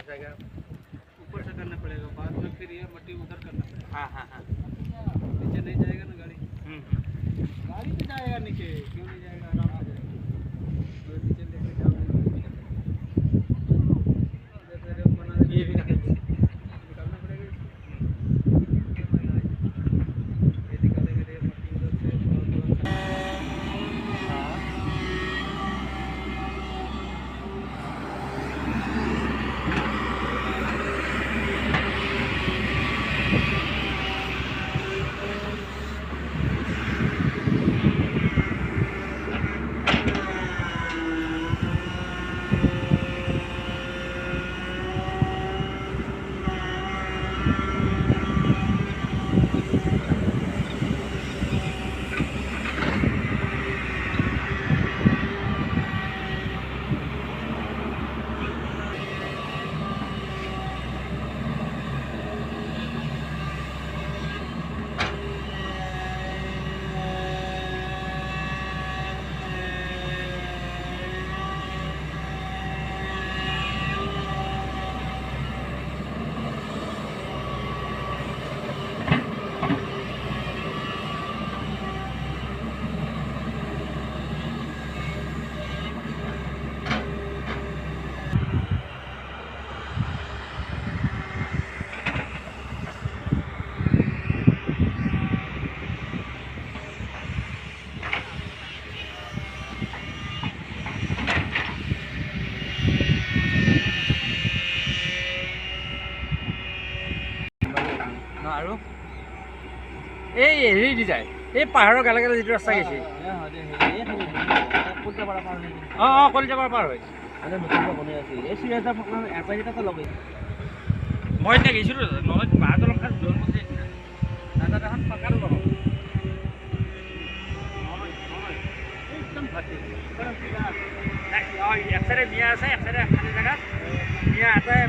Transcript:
जाएगा ऊपर से करना पड़ेगा, बाद में फिर ये मट्टी उधर करना पड़ेगा। हाँ हाँ हाँ नीचे नहीं जाएगा ना गाड़ी, गाड़ी तो जाएगा नीचे, क्यों नहीं जाएगा, आराम से जाएगा। तो नीचे लेके जाओगे ये भी निकल निकालना पड़ेगा इसको। ये निकालेंगे तो ये मट्टी उधर से थोड़ा थोड़ा আৰু এই হেৰি দি যায় এই পাহাৰৰ গালে গালে যিটো ৰাস্তা গৈছে অঁ অঁ কলিজাপাৰ পাৰ হয় মই এতিয়া গৈছিলোঁ নহয় বাহাদুৰ খান জোৰ মতে দাদা এখন পাকাৰ লগ একদম ভাতি এক চাইডে মিয়া আছে এক চাইডে খালী জেগাত মিয়া এটাই